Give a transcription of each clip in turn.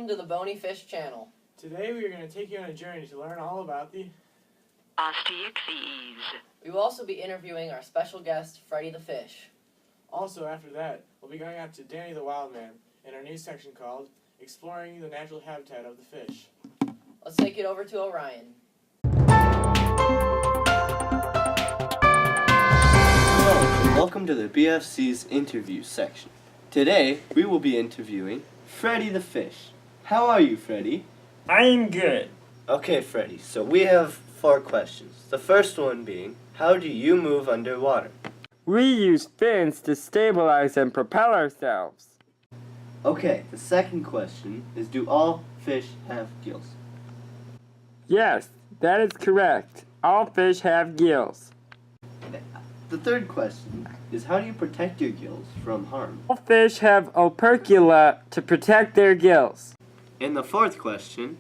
Welcome to the Bony Fish channel. Today we are going to take you on a journey to learn all about the Osteichthyes. We will also be interviewing our special guest, Freddy the Fish. Also, after that, we'll be going out to Danny the Wildman in our news section called Exploring the Natural Habitat of the Fish. Let's take it over to Orion. Hello, and welcome to the BFC's interview section. Today, we will be interviewing Freddy the Fish. How are you, Freddy? I'm good. Okay, Freddy, so we have 4 questions. The first one being, how do you move underwater? We use fins to stabilize and propel ourselves. Okay, the second question is, do all fish have gills? Yes, that is correct. All fish have gills. The third question is, how do you protect your gills from harm? All fish have opercula to protect their gills. And the fourth question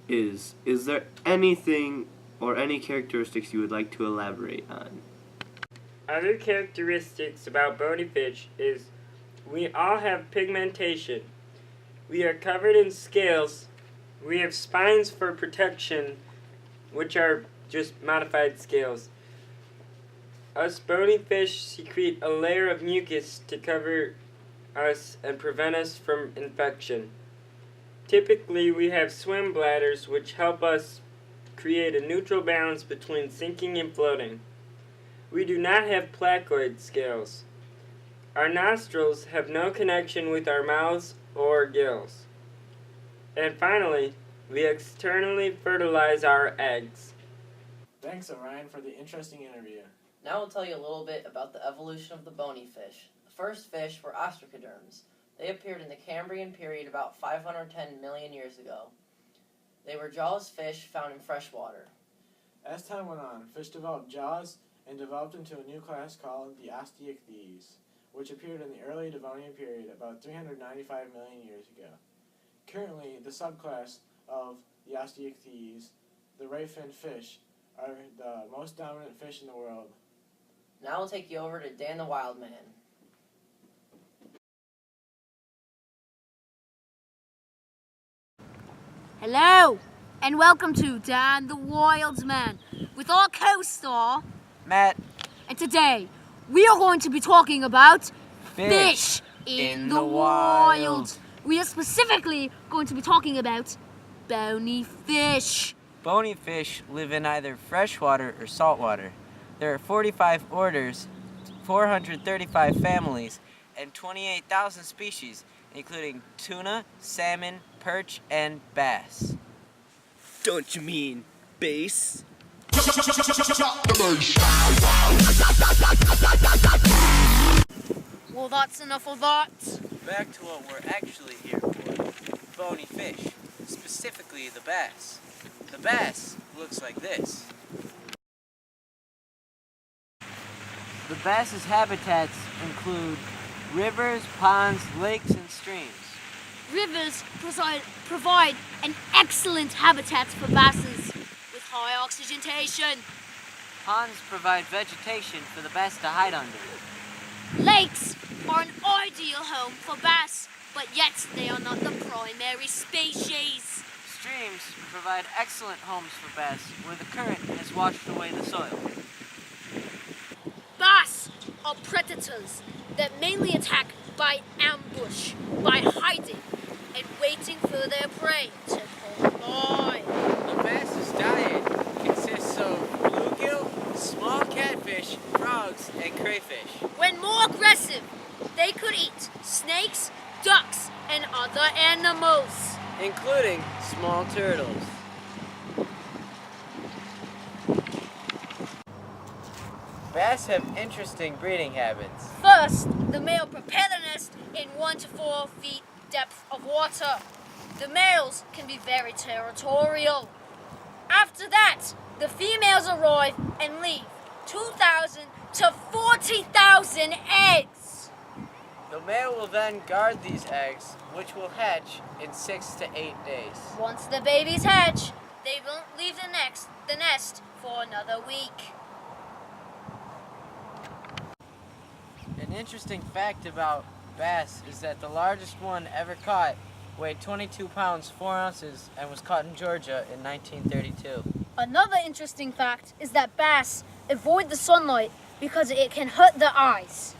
is there anything or any characteristics you would like to elaborate on? Other characteristics about bony fish is we all have pigmentation. We are covered in scales. We have spines for protection, which are just modified scales. Us bony fish secrete a layer of mucus to cover us and prevent us from infection. Typically, we have swim bladders which help us create a neutral balance between sinking and floating. We do not have placoid scales. Our nostrils have no connection with our mouths or gills. And finally, we externally fertilize our eggs. Thanks, Orion, for the interesting interview. Now we'll tell you a little bit about the evolution of the bony fish. The first fish were ostracoderms. They appeared in the Cambrian period about 510 million years ago. They were jawless fish found in fresh water. As time went on, fish developed jaws and developed into a new class called the Osteichthyes, which appeared in the early Devonian period about 395 million years ago. Currently, the subclass of the Osteichthyes, the ray-finned fish, are the most dominant fish in the world. Now we'll take you over to Dan the Wildman. Hello, and welcome to Dan the Wildman with our co-star, Matt. and today we are going to be talking about fish in the wild. We are specifically going to be talking about bony fish. Bony fish live in either freshwater or saltwater. There are 45 orders, 435 families, and 28,000 species, including tuna, salmon, perch, and bass. Don't you mean bass? Well, that's enough of that. Back to what we're actually here for. Bony fish, specifically the bass. The bass looks like this. The bass's habitats include rivers, ponds, lakes, and streams. Rivers provide an excellent habitat for basses with high oxygenation. Ponds provide vegetation for the bass to hide under. Lakes are an ideal home for bass, but yet they are not the primary species. Streams provide excellent homes for bass where the current has washed away the soil. Bass are predators that mainly attack by ambush, by hiding and waiting for their prey to come by. A bass's diet consists of bluegill, small catfish, frogs, and crayfish. When more aggressive, they could eat snakes, ducks, and other animals, Including small turtles. Bass have interesting breeding habits. First, the male prepare the nest in 1 to 4 feet depth of water. The males can be very territorial. After that, the females arrive and leave 2,000 to 40,000 eggs. The male will then guard these eggs, which will hatch in 6 to 8 days. Once the babies hatch, they won't leave the nest for another week. An interesting fact about bass is that the largest one ever caught weighed 22 pounds, 4 ounces, and was caught in Georgia in 1932. Another interesting fact is that bass avoid the sunlight because it can hurt their eyes.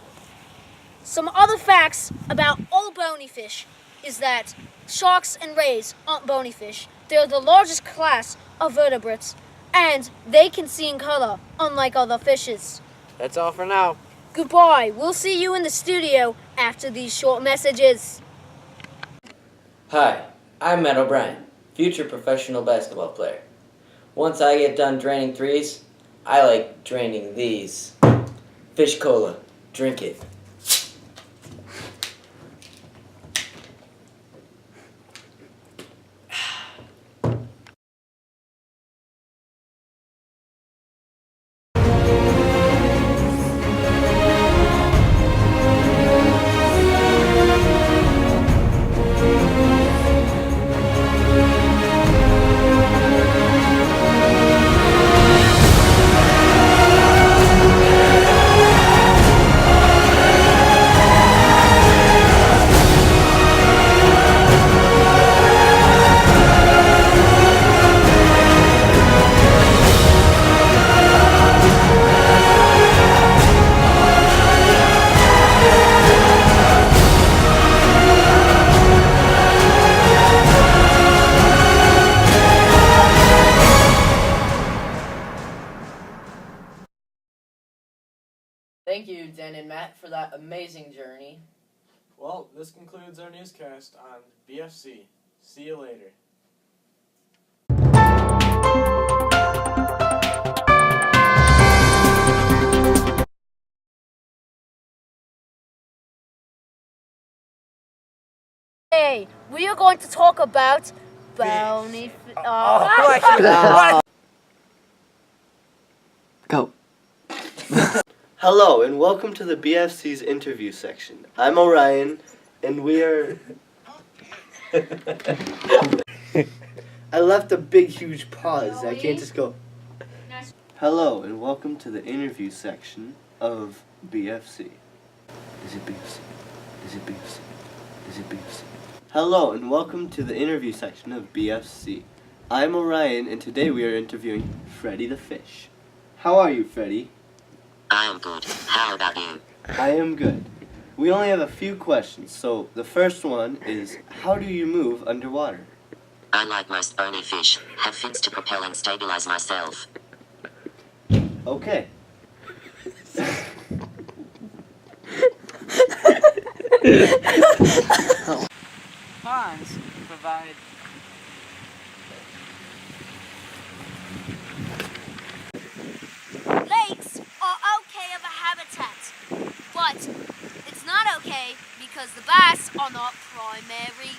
Some other facts about all bony fish is that sharks and rays aren't bony fish. They're the largest class of vertebrates, and they can see in color, unlike other fishes. That's all for now. Goodbye. We'll see you in the studio after these short messages. Hi, I'm Matt O'Brien, future professional basketball player. Once I get done draining threes, I like draining these. Fish cola. Drink it. Thank you, Dan and Matt, for that amazing journey. Well, this concludes our newscast on BFC. See you later. Hey, we are going to talk about bony fish. Go. Hello, and welcome to the BFC's interview section. I'm Orion, and we are... I left a big, huge pause. I can't just go... Hello, and welcome to the interview section of BFC. Is it BFC? Is it BFC? Is it BFC? Hello, and welcome to the interview section of BFC. I'm Orion, and today we are interviewing Freddy the Fish. How are you, Freddy? I am good. How about you? I am good. We only have a few questions, so the first one is, how do you move underwater? I, like most bony fish, have fins to propel and stabilize myself. Okay. Ponds provide Lakes are okay of a habitat, but it's not okay because the bass are not primary